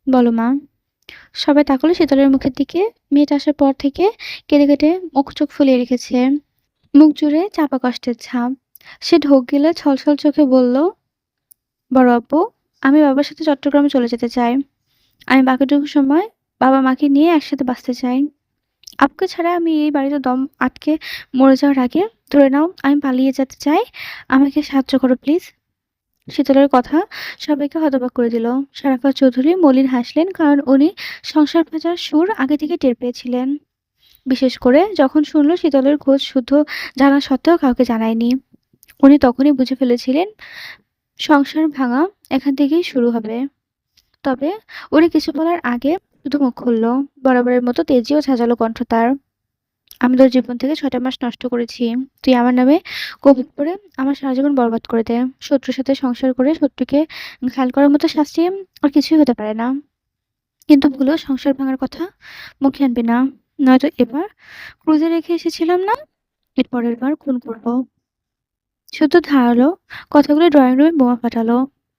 বলো মা। সবাই তাকালো শীতলের মুখের দিকে। মেয়েটা আসার পর থেকে কেঁদে কেটে মুখ চোখ ফুলিয়ে রেখেছে, মুখ জুড়ে চাপা কষ্টের ছাপ। সে ঢোক গিলে ছলছল চোখে বলল, বড় আব্বু, আমি বাবার সাথে চট্টগ্রামে চলে যেতে চাই। আমি বাকিটুকু সময় বাবা মাকে নিয়ে একসাথে বাঁচতে চাই। আপুকে ছাড়া আমি এই বাড়িতে দম আটকে মরে যাওয়ার আগে, ধরে নাও আমি পালিয়ে যেতে চাই। আমাকে সাহায্য করো প্লিজ। শীতলের কথা সবাইকে হতবাক করে দিল। সারাফাত চৌধুরী মলিন হাসলেন, কারণ উনি সংসার ভাজার সুর আগে থেকে টের পেয়েছিলেন। বিশেষ করে যখন শুনল শীতলের খোঁজ শুদ্ধ জানা সত্ত্বেও কাউকে জানায়নি। উনি তখনই বুঝে ফেলেছিলেন সংসার ভাঙা এখান থেকেই শুরু হবে। তবে উনি কিছু বলার আগে শুধু মুখ খুলল। বরাবরের মতো তেজি ও ঝাঁঝালো কণ্ঠ তার। আমি তোর জীবন থেকে ৬টা মাস নষ্ট করেছি। তুই আমার নামে কবুল করে আমার সারা জীবন বরবাদ করে দে। শত্রুর সাথে সংসার করে শত্রুকে ঘায়েল করার মতো শাস্তি আর কিছুই হতে পারে না। কিন্তু ভুলেও সংসার ভাঙার কথা মুখে আনবি না। নয়তো এবার ক্রুজে রেখে এসেছিলাম না, এর পরের বার খুন করব। শুদ্ধ ধারালো কথাগুলো ড্রয়িং রুমে বোমা ফাটালো।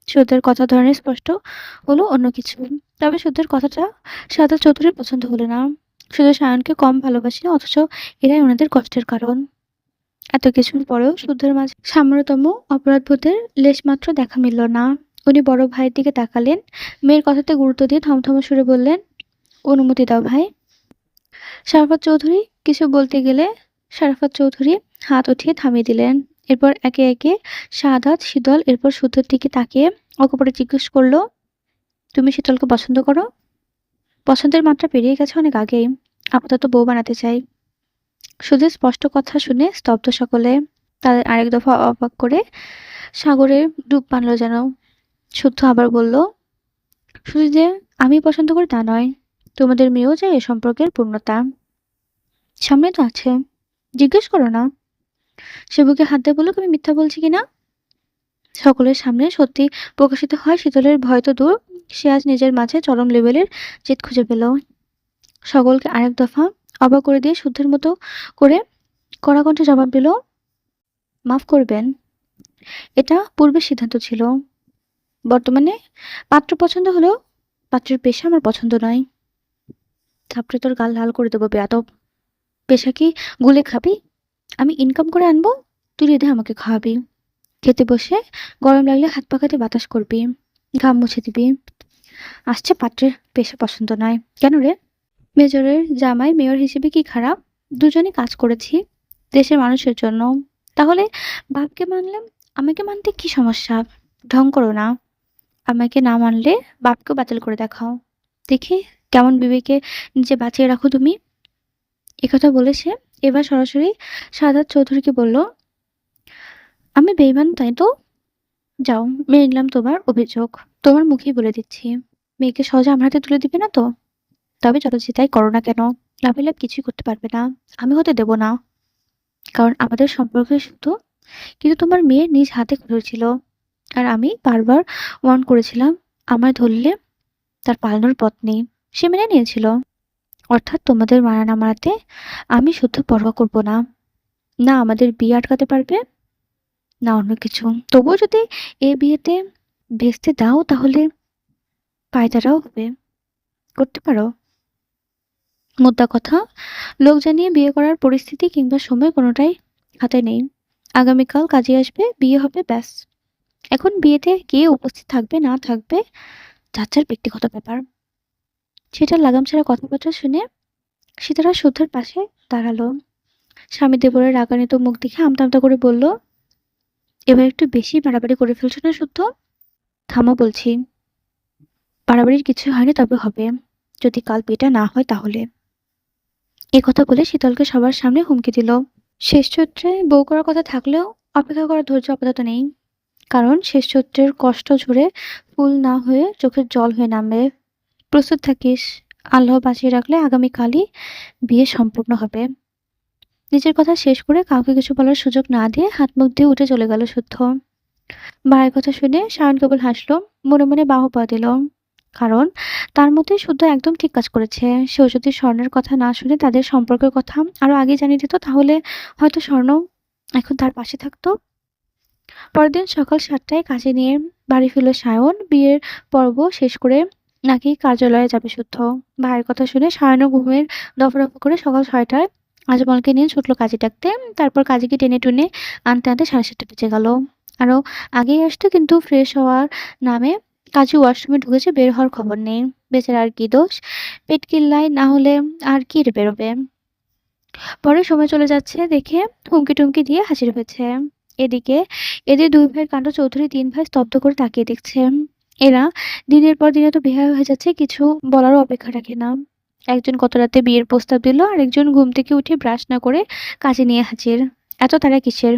শুদ্ধের কথা ধরনের স্পষ্ট হলো অন্য কিছু। তবে শুদ্ধের কথাটা সাদা চৌধুরীর পছন্দ হলো না। শুধু সায়নকে কম ভালোবাসে, অথচ এরাই ওনাদের কষ্টের কারণ। এত কিছুর পরেও শুদ্ধের মাঝে সামান্যতম অপরাধবোধের লেশমাত্র দেখা মিলল না। উনি বড় ভাইয়ের দিকে তাকালেন, মেয়ের কথাতে গুরুত্ব দিয়ে থমথমে সুরে বললেন, অনুমতি দাও ভাই। শারাফত চৌধুরী কিছু বলতে গেলে শারাফত চৌধুরী হাত উঠিয়ে থামিয়ে দিলেন। এরপর একে একে শাহাদাত, শীতল, এরপর শুদ্ধর দিকে তাকিয়ে অকপটে জিজ্ঞেস করলো, তুমি শীতলকে পছন্দ করো? পছন্দের মাত্রা পেরিয়ে গেছে অনেক আগেই। আপাতত বউ বানাতে চাই। শুধু স্পষ্ট কথা শুনে স্তব্ধ সকলে। তাদের আরেক দফা অবাক করে সাগরে ডুব বানলো যেন। শুদ্ধ আবার বলল, শুধু যে আমি পছন্দ করি তা নয়, তোমাদের মেয়েও চাই এ সম্পর্কের পূর্ণতা। সামনে তো আছে, জিজ্ঞেস করো না। সে বুকে হাত দিয়ে বলল, আমি মিথ্যা বলছি কিনা। সকলের সামনে সত্যি প্রকাশিত হয় শীতলের ভয় তো দূর, সে আজ নিজের মাঝে চরম লেভেলের জেদ খুঁজে পেল। সকলকে আরেক দফা অবাক করে দিয়ে শুদ্ধের মতো করে কড়া কণ্ঠে জবাব দিল, মাফ করবেন, এটা পূর্বের সিদ্ধান্ত ছিল। বর্তমানে পাত্র পছন্দ হলেও পাত্রের পেশা আমার পছন্দ নয়। থাপড়ে তোর গাল লাল করে দেবো বেয়াদব। পেশা কি গুলে খাবি? আমি ইনকাম করে আনবো, তুই রেঁধে আমাকে খাওয়াবি। খেতে বসে গরম লাগলে হাত পাখাতে বাতাস করবি, ঘাম মুছে দিবি। আসছে পাত্রের পেশা পছন্দ নয় কেন রে? মেজরের জামাই মেয়র হিসেবে কি খারাপ? দুজনে কাজ করেছি দেশের মানুষের জন্য। তাহলে বাপকে মানলাম, আমাকে মানতে কি সমস্যা? ঢং করো না। আমাকে না মানলে বাপকেও বাতিল করে দেখাও, দেখি কেমন বিবেকে নিজে বাঁচিয়ে রাখো তুমি। একথা বলে সে এবার সরাসরি সাদাত চৌধুরীকে বলল, আমি বেইমান তাই তো? যাও, মেনে নিলাম তোমার অভিযোগ। তোমার মুখেই বলে দিচ্ছি, মেয়েকে সহজে আমার হাতে তুলে দিবে না তো? তবে যত যেটাই করো না কেন, লাভে লাভ কিছুই করতে পারবে না। আমি হতে দেব না। কারণ আমাদের সম্পর্ক শুধু, কিন্তু তোমার মেয়ে নিজ হাতে ধরেছিল। আর আমি বারবার ওয়ার্ন করেছিলাম, আমায় ধরলে তার পালানোর পথ নেই। সে মেনে নিয়েছিল। অর্থাৎ তোমাদের মানা না মানাতে আমি শুদ্ধ পরোয়া করব না। না আমাদের বিয়ে আটকাতে পারবে, না অন্য কিছু। তবুও যদি এ বিয়েতে ভেস্তে দাও তাহলে পায়তারাও হবে, করতে পারো। মোদ্দা কথা, লোক জানিয়ে বিয়ে করার পরিস্থিতি কিংবা সময় কোনোটাই হাতে নেই। আগামীকাল কাজে আসবে, বিয়ে হবে, ব্যাস। এখন বিয়েতে কে উপস্থিত থাকবে না থাকবে যার যার ব্যক্তিগত ব্যাপার। সেটা লাগাম ছাড়া কথাবার্তা শুনে সীতারা শুদ্ধের পাশে দাঁড়ালো। স্বামী দেবরের রাগান্বিত মুখ দেখে আমতা আমতা করে বলল, এবার একটু বেশি বাড়াবাড়ি করে ফেলছো না শুদ্ধ? থামো বলছি। বাড়াবাড়ির কিছু হয়নি, তবে হবে যদি কাল বিয়েটা না হয় তাহলে। এ কথা বলে শীতলকে সবার সামনে হুমকি দিল। শেষ চরিত্রে বউ করার কথা থাকলেও অপেক্ষা করার ধৈর্য আপাতত নেই। কারণ শেষ চরিত্রের কষ্ট ঝরে ফুল না হয়ে চোখের জল হয়ে নামবে। প্রস্তুত থাকিস, আল্লাহ বাঁচিয়ে রাখলে আগামীকালই বিয়ে সম্পূর্ণ হবে। নিজের কথা শেষ করে কাউকে কিছু বলার সুযোগ না দিয়ে হাত মুখ দিয়ে উঠে চলে গেল শুদ্ধ। ভাইয়ের কথা শুনে সায়ন কেবল হাসলো, মনে মনে বাহবা দিল। কারণ তার মতে শুদ্ধ একদম ঠিক কাজ করেছে। সেও যদি স্বর্ণের কথা না শুনে তাদের সম্পর্কের কথা আরো আগে জানিয়ে দিত, তাহলে হয়তো স্বর্ণ এখন তার পাশে থাকতো। পরের দিন সকাল 7টায় কাজে নিয়ে বাড়ি ফিরল সায়ন। বিয়ের পর্ব শেষ করে নাকি কার্যালয়ে যাবে শুদ্ধ। ভাইয়ের কথা শুনে সায়নও ঘুমের দফা রফা করে সকাল 6টায় আজমলকে নিয়ে ছুটলো কাজে ডাকতে। তারপর কাজীকে টেনে টুনে আনতে আনতে 7:30 বেজে গেল। আরো আগেই আসতো, কিন্তু ফ্রেশ হওয়ার নামে কাজী ওয়াশরুমে ঢুকেছে, বের হওয়ার খবর নেই। বেচারা আর কি দোষ, পেট কিল্লায় না হলে আর কি বেরোবে। পরে সময় চলে যাচ্ছে দেখে হুমকি টুমকি দিয়ে হাজির হয়েছে। এদিকে এদের দুই ভাইয়ের কাণ্ড চৌধুরী তিন ভাই স্তব্ধ করে তাকিয়ে দেখছে। এরা দিনের পর দিন এত বেহায়া হয়ে যাচ্ছে, কিছু বলারও অপেক্ষা রাখে না। একজন গত রাতে বিয়ের প্রস্তাব দিল, আর একজন ঘুম থেকে উঠে ব্রাশ না করে কাজে নিয়ে হাজির। এত তারা কিসের?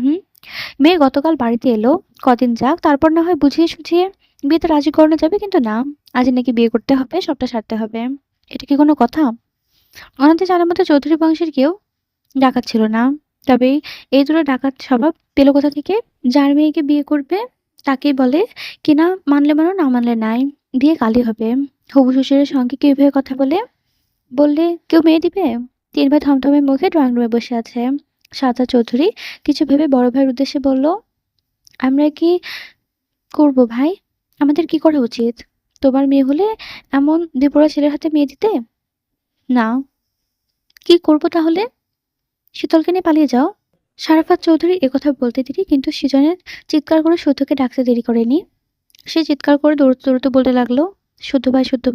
মেয়ে গতকাল বাড়িতে এলো, কদিন যাক, তারপর না হয় বুঝিয়ে সুঝিয়ে বিয়েতে রাজি করানো যাবে, কিন্তু না, আজ নাকি বিয়ে করতে হবে, সবটা সারতে হবে। এটা কি কোনো কথা? ওনাদের জানার মতো চৌধুরী বংশের কেউ ডাকাত ছিল না। তবে এই দুটো ডাকাত স্বভাব পেল কোথা থেকে? যার মেয়েকে বিয়ে করবে তাকেই বলে কিনা মানলে মানো না মানলে নাই, বিয়ে কালই হবে। হবু শ্বশুরের সঙ্গে কেউ এভাবে কথা বলে? বললে কেউ মেয়ে দিবে? ৩ ভাই থমথমে মুখে ড্রয়িং রুমে বসে আছে। সাজ্জাদ চৌধুরী কিছু ভেবে বড় ভাইয়ের উদ্দেশ্যে বলল, আমরা কি করব ভাই? আমাদের কি করা উচিত? তোমার মেয়ে হলে এমন দিপড়া ছেলের হাতে মেয়ে দিতে? না। কি করব তাহলে? শীতলকে নিয়ে পালিয়ে যাও। সারাফাত চৌধুরী একথা বলতে দেরি, কিন্তু সৃজনের চিৎকার করে শুদ্ধকে ডাকতে দেরি করেনি। সে চিৎকার করে দৌড়তে দৌড়তে বলতে লাগলো, শুদ্ধ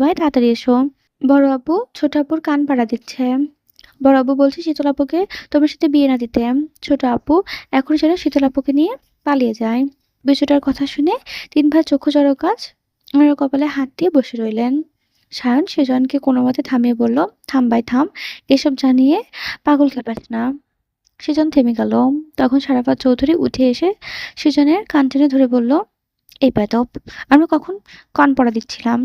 ভাই তাড়াতাড়ি এসো। বড় আপু ছোট আপুর কান পাড়া দিচ্ছে। বড় আপু বলছে শীতল আপুকে তোমার সাথে বিয়ে না দিতে। ছোট আপু এখন সেটা শীতল আপুকে নিয়ে পালিয়ে যায়। বিষয়টার কথা শুনে ৩ ভাই চক্ষু জড়ো কাজ ওনার কপালে হাত দিয়ে বসে রইলেন। সায়ন সেজনকে কোনো মতে থামিয়ে বলল, থাম ভাই থাম, এসব জানিয়ে পাগল খেপাস না। সেজন থেমে গেল। তখন সারাফাত চৌধুরী উঠে এসে সেজনের কান টেনে ধরে বলল, এই বেদব, আমরা কখন কান পড়া দিচ্ছিলাম?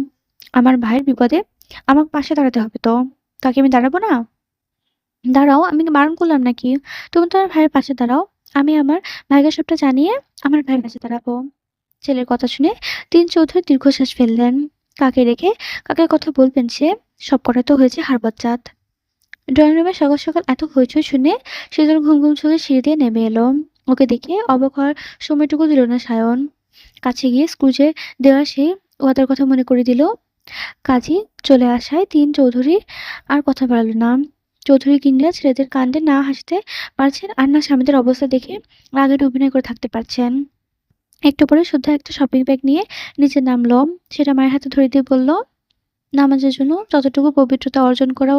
আমার ভাইয়ের বিপদে আমার পাশে দাঁড়াতে হবে তো, তাকে আমি দাঁড়াবো না? দাঁড়াও, আমি কি বারণ করলাম নাকি? তুমি তোমার ভাইয়ের পাশে দাঁড়াও, আমি আমার ভাইকে সবটা জানিয়ে আমার ভাইয়ের পাশে দাঁড়াবো। ছেলের কথা শুনে ৩ চৌধুরী দীর্ঘশ্বাস ফেললেন। কাকে রেখে কাকে কথা বলবেন সে? সব কটা তো হয়েছে হাড়বজ্জাত। ড্রয়িং রুমে সকাল সকাল এত হইচই শুনে সেজন ঘুম ঘুম চোখে সিঁড়ি দিয়ে নেমে এলো। ওকে দেখে অবাক হওয়ার সময়টুকু দিল না সায়ন। কাছে গিয়ে স্ক্রুজে দেওয়া সেই ওয়াদার কথা মনে করে দিল। কাজী চলে আসায় ৩ চৌধুরী আর কথা বাড়ালো না। চৌধুরী কিনরা ছেলেদের কাণ্ডে না হাসতে পারছেন আর না স্বামীদের অবস্থা দেখে রাগের অভিনয় করে থাকতে পারছেন। একটু পরে শুদ্ধ একটা শপিং ব্যাগ নিয়ে নিচে নামলো। সেটা মায়ের হাতে ধরে দিয়ে বলল, নামাজের জন্য যতটুকু পবিত্রতা অর্জন করা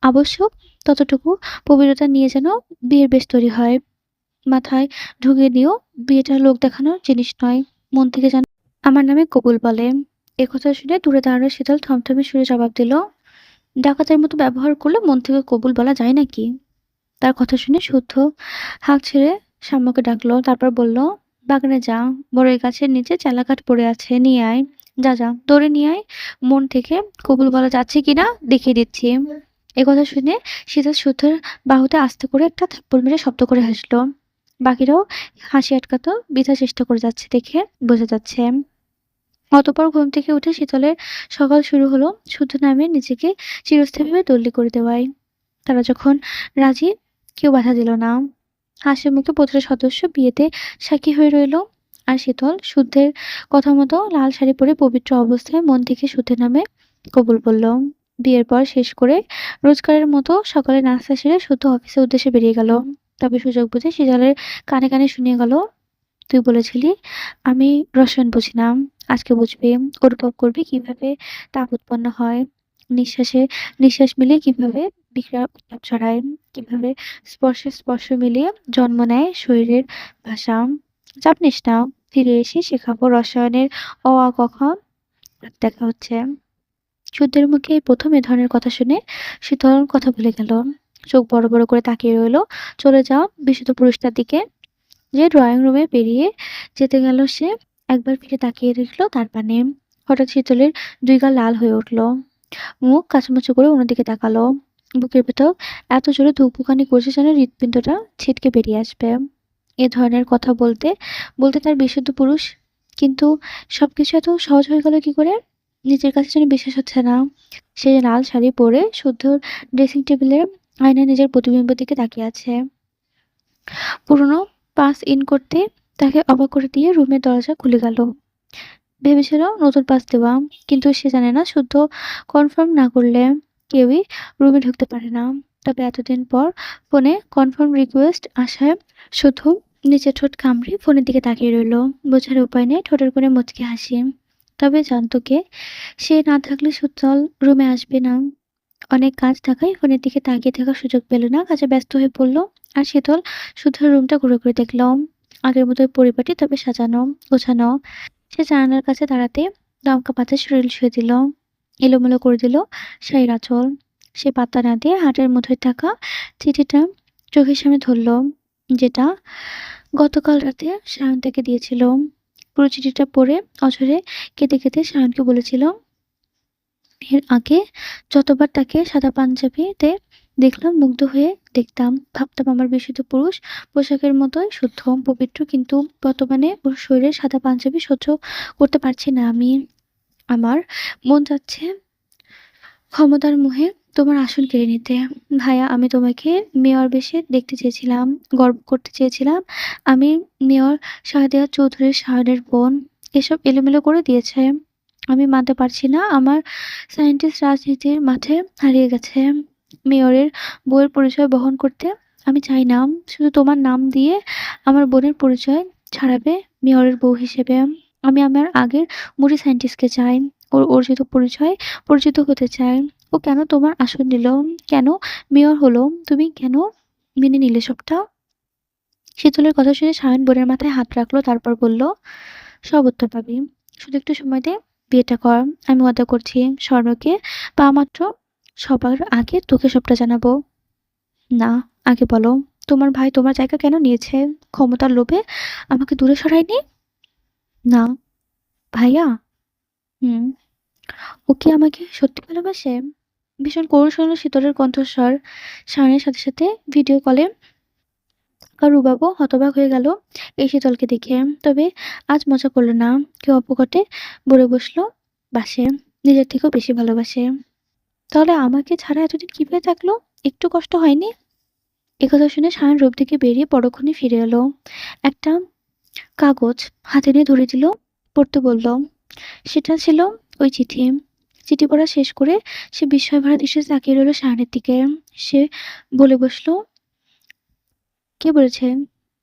আবশ্যক ততটুকু পবিত্রতা নিয়ে যেন বিয়ের বেশ তৈরি হয়। মাথায় ঢুকিয়ে দিও, বিয়েটা লোক দেখানোর জিনিস নয়, মন থেকে যেন আমার নামে কবুল বলে। একথা শুনে দূরে দাঁড়ানো শীতল থমথমে সুরে জবাব দিল, ডাকাতের মতো ব্যবহার করলে মন থেকে কবুল বলা যায় নাকি? তার কথা শুনে শুদ্ধ হাঁক ছেড়ে সাম্যকে ডাকলো, তারপর বলল, বাগানে যা, বড়ই গাছের নিচে চেলাকাঠ পড়ে আছে, নিয়ে আয়। যা যা দৌড়ে নিয়ে আয়, মন থেকে কবুল বলা যাচ্ছে কিনা দেখিয়ে দিচ্ছি। একথা শুনে শীতল শুদ্ধর বাহুতে আস্তে করে একটা থাপ্পড় মেরে শব্দ করে হাসলো। বাকিরাও হাসি আটকাতে বৃথা চেষ্টা করে যাচ্ছে দেখে বোঝা যাচ্ছে। অতঃপর ঘুম থেকে উঠে শীতলের সকাল শুরু হলো শুদ্ধ নামে নিজেকে চিরস্থায়ীভাবে দল্লি করে দেওয়ায়। তারা যখন রাজি, কেউ বাধা দিল না। হাসি মুখে প্রতিটা সদস্য বিয়েতে সাক্ষী হয়ে রইল। আর শীতল শুদ্ধের কথা মতো লাল শাড়ি পরে পবিত্র অবস্থায় মন থেকে শুদ্ধের নামে কবুল বলল। বিয়ের পর শেষ করে রোজকারের মতো সকালে নাস্তা সেরে শুদ্ধ অফিসের উদ্দেশ্যে বেরিয়ে গেল। তবে সুযোগ বুঝে শীতলের কানে কানে শুনিয়ে গেল, তুই বলেছিলি আমি রসায়ন বুঝি না, আজকে বুঝবি। অনুভব করবি কিভাবে তাপ উৎপন্ন হয়, নিঃশ্বাসে নিঃশ্বাস মিলিয়ে কিভাবে বিক্রিয়ার উত্তাপ ছড়ায়, কিভাবে স্পর্শে স্পর্শ মিলিয়ে জন্ম নেয় শরীরের ভাষা। চাপ নিস না, ফিরে এসে শেখাবো রসায়নের অ আ ক খ। দেখা হচ্ছে। শুদ্ধের মুখে এই প্রথম এ ধরনের কথা শুনে শীতল কথা ভুলে গেল। চোখ বড় বড় করে তাকিয়ে রইল চলে যাওয়া বিশুদ্ধ পুরুষটার দিকে। যে ড্রয়িং রুমে পেরিয়ে যেতে গেল সে একবার ফিরে তাকিয়ে দেখল তার পানে। হঠাৎ শীতলের ২ গাল লাল হয়ে উঠল। মুখ কাচুমাচু করে অন্যদিকে তাকালো। বুকের ভেতর এত জোরে ধুকপুকানি করছে যেন হৃৎপিণ্ডটা ছিটকে বেরিয়ে আসবে। এ ধরনের কথা বলতে বলতে তার বিশুদ্ধ পুরুষ, কিন্তু সবকিছু এত সহজ হয়ে গেল কি করে? নিজের কাছে যেন বিশ্বাস হচ্ছে না। সে লাল শাড়ি পরে শুদ্ধ ড্রেসিং টেবিলের আয়নায় নিজের প্রতিবিম্বের দিকে তাকিয়ে আছে। পুরনো পাস ইন করতে তাকে অবাক করে দিয়ে রুমের দরজা খুলে গেল। ভেবেছিল নতুন পাস দেওয়া, কিন্তু সে জানে না শুদ্ধ কনফার্ম না করলে কেউই রুমে ঢুকতে পারে না। তবে এতদিন পর ফোনে কনফার্ম রিকোয়েস্ট আসায় শুধু নিচের ঠোঁট কামড়ে ফোনের দিকে তাকিয়ে রইল। বোঝার উপায় নেই, ঠোঁটের কোণে মুচকি হাসি। তবে জানতো কে, সে না থাকলে সুতল রুমে আসবে না। অনেক কাজ থাকায় ফোনের দিকে তাকিয়ে থাকার সুযোগ পেল না, কাজে ব্যস্ত হয়ে পড়ল। আর শীতল শুদ্ধ রুমটা ঘুরে ঘুরে দেখল। আগের মতোই পরিপাটি, তবে সাজানো গোছানো। সে জানালার কাছে দাঁড়াতে দমকা পাতে শরীর শুয়ে দিল, এলোমেলো করে দিল শাড়ির আঁচল। সে পাত্তা না দিয়ে হাটের মধ্যে থাকা চিঠিটা চোখের সামনে ধরল, যেটা গতকাল রাতে সায়ন তাকে দিয়েছিল। পুরো চিঠিটা পড়ে অঝরে কেঁদে কেঁদে সায়নকে বলেছিল, এর আগে যতবার তাকে সাদা পাঞ্জাবিতে দেখলাম, মুগ্ধ হয়ে দেখতাম। ভাবতাম আমার বিশুদ্ধ পুরুষ পোশাকের মতোই শুদ্ধ, পবিত্র। কিন্তু বর্তমানে ওর শরীরের সাদা পাঞ্জাবি সহ্য করতে পারছি না আমি। আমার মন চাচ্ছে ক্ষমতার মোহে তোমার আসন কেড়ে নিতে। ভাইয়া, আমি তোমাকে মেয়র বেশে দেখতে চেয়েছিলাম, গর্ব করতে চেয়েছিলাম। আমি মেয়র শাহদিয়া চৌধুরীর শাওনের বোন। এসব এলোমেলো করে দিয়েছে। আমি মানতে পারছি না আমার সায়েন্টিস্ট রাজনীতির মাঠে হারিয়ে গেছে। মেয়রের বউয়ের পরিচয় বহন করতে আমি চাই না। শুধু তোমার নাম দিয়ে আমার বোনের পরিচয় ছাড়াবে মেয়রের বউ হিসেবে। আমি আমার আগের বুড়ি সায়েন্টিস্টকে চাই। ওর অর্জিত পরিচয় পরিচিত হতে চাই। ও কেন তোমার আসন নিল? কেন মেয়র হলো? তুমি কেন মেনে নিলে সবটা? শীতলের কথা শুনে সায়ন বোনের মাথায় হাত রাখলো, তারপর বলল, সব উত্তর পাবি। শুধু একটু সময় দে, বিয়েটা কর। আমি ওয়াদা করছি, স্বর্ণকে পাওয়া মাত্র সবার আগে তোকে সবটা জানাবো। না, আগে বলো, তোমার ভাই তোমার জায়গা কেন নিয়েছে? ক্ষমতার লোভে আমাকে দূরে সরায়নি? না। ভাইয়া? হুম। ও কি আমাকে সত্যি ভালোবাসে? ভীষণ করুণ শোনালো শীতলের কণ্ঠস্বর। সায়নের সাথে সাথে ভিডিও কলে রুবাবও হতবাক হয়ে গেল এই শীতলকে দেখে। তবে আজ মজা করলো না। কেউ অপকটে বলে বসলো, বাসে, নিজের থেকেও বেশি ভালোবাসে। তাহলে আমাকে ছাড়া এতদিন কিভাবে থাকলো? একটু কষ্ট হয়নি? একথা শুনে সায়ন রূপ থেকে বেরিয়ে পরক্ষণে ফিরে এলো। একটা কাগজ হাতে নিয়ে ধরে দিল, পড়তে বলল। সেটা ছিল ওই চিঠি। চিঠি পড়া শেষ করে সে বিস্ময় ভরা দৃষ্টিতে তাকিয়ে রইল সায়নের দিকে। সে বলে বসলো, কে বলেছে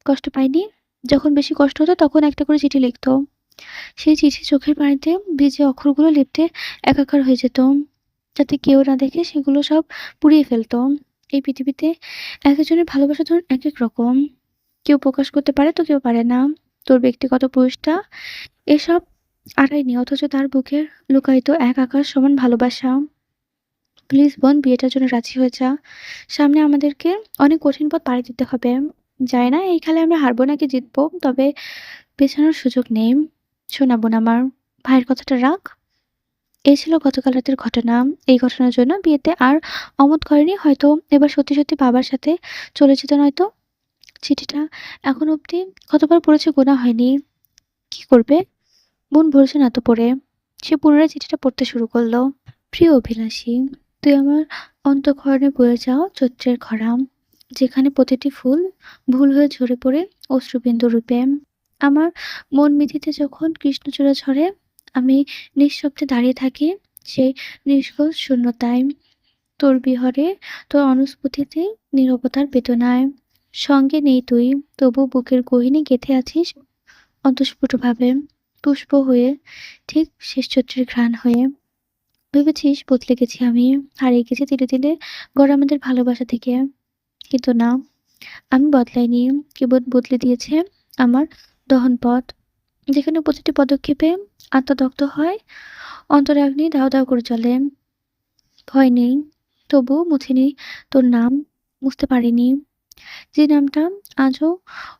কষ্ট পাইনি? যখন বেশি কষ্ট হতো তখন একটা করে চিঠি লিখতো। সেই চিঠি চোখের পানিতে ভিজে অক্ষরগুলো লেপ্টে একাকার হয়ে যেত, যাতে কেউ না দেখে সেগুলো সব পুড়িয়ে ফেলতো। এই পৃথিবীতে এক একজনের ভালোবাসা ধরুন এক এক রকম। কেউ প্রকাশ করতে পারে তো কেউ পারে না। তোর ব্যক্তিগত পুরুষটা এসব আড়ায়নি, অথচ তার বুকের লুকায়িত এক আকাশ সমান ভালোবাসা। প্লিজ বোন, বিয়েটার জন্য রাজি হয়ে যা। সামনে আমাদেরকে অনেক কঠিন পথ পাড়ি দিতে হবে। জানি না এই খেলায় আমরা হারবো নাকি জিতবো, তবে পেছানোর সুযোগ নেই। শোনা বোন আমার, ভাইয়ের কথাটা রাখ। এই ছিল গতকাল রাতের ঘটনা। এই ঘটনার জন্য বিয়েতে আর অমত করেনি, হয়তো এবার সত্যি সত্যি বাবার সাথে চলে যেত নয়তো। চিঠিটা এখন অবধি কতবার পড়েছে গোনা হয়নি। কি করবে? মন ভরছে না তো পড়ে। সে পুনরায় চিঠিটা পড়তে শুরু করলো। প্রিয় অভিলাষী, তুই আমার অন্তঃকরণে বয়ে যাওয়া চৈত্রের খরা, যেখানে প্রতিটি ফুল ভুল হয়ে ঝরে পড়ে অশ্রুবিন্দু রূপে। আমার মন মিথিতে যখন কৃষ্ণচূড়া ঝরে, আমি নিঃশব্দে দাঁড়িয়ে থাকি সেই নিষ্কল শূন্যতায়। তোর বিহরে, তোর অনুস্ফূর্তিতে, নীরবতার বেদনায়। সঙ্গে নেই তুই, তবু বুকের গহীনে গেঁথে আছিস অন্তঃস্ফুটভাবে, পুষ্প হয়ে, ঠিক শেষ চৈত্রের ঘ্রাণ হয়ে। ভেবেছিস বদলে গেছি আমি, হারিয়ে গেছি ধীরে ধীরে গড়া আমাদের ভালোবাসা থেকে। কিন্তু না, আমি বদলাইনি। কেবল বদলে দিয়েছে আমার দহনপথ, যেখানে প্রতিটি পদক্ষেপে আত্মদগ্ধ হয়, অন্তরাগ্নি দাউ দাউ করে চলে। ভয় নেই, তবুও মুছিনি তোর নাম, মুছতে পারিনি। যে নামটা আজও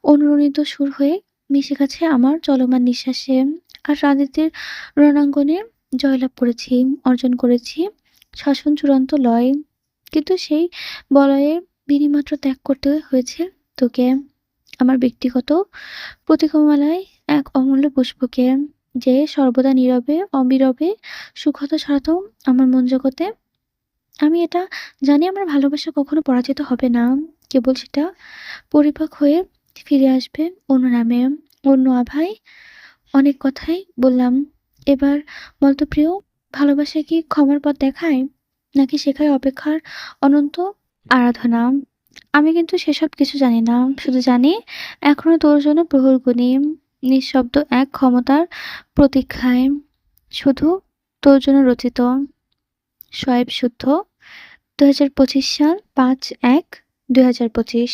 অনুরণিত সুর হয়ে মিশে গেছে আমার চলমান নিঃশ্বাসে। আর রাজনীতির রণাঙ্গনে জয়লাভ করেছি, অর্জন করেছি শাসন চূড়ান্ত লয়। কিন্তু সেই বলয়ে বিধিমাত্র ত্যাগ করতে হয়েছে তোকে, আমার ব্যক্তিগত প্রতীকমালায় এক অমূল্য পুষ্পকে, যে সর্বদা নীরবে অবিরবে সুখত ছড়াতো আমার মন জগতে। আমি এটা জানি, আমার ভালোবাসা কখনো পরাজিত হবে না। কেবল সেটা পরিপাক হয়ে ফিরে আসবে অন্য নামে, অন্য আভায়। অনেক কথাই বললাম। এবার বলতো প্রিয়, ভালোবাসা কি ক্ষমার পথ দেখায়, নাকি শেখায় অপেক্ষার অনন্ত আরাধনা? আমি কিন্তু সেসব কিছু জানি না। শুধু জানি এখনো তোর জন্য প্রহর গুনি, নিঃশব্দ এক ক্ষমতার প্রতীক্ষায়, শুধু তোর জন্য রচিত। শোয়েব শুদ্ধ, ২০২৫ সাল ৫-১-২০২৫।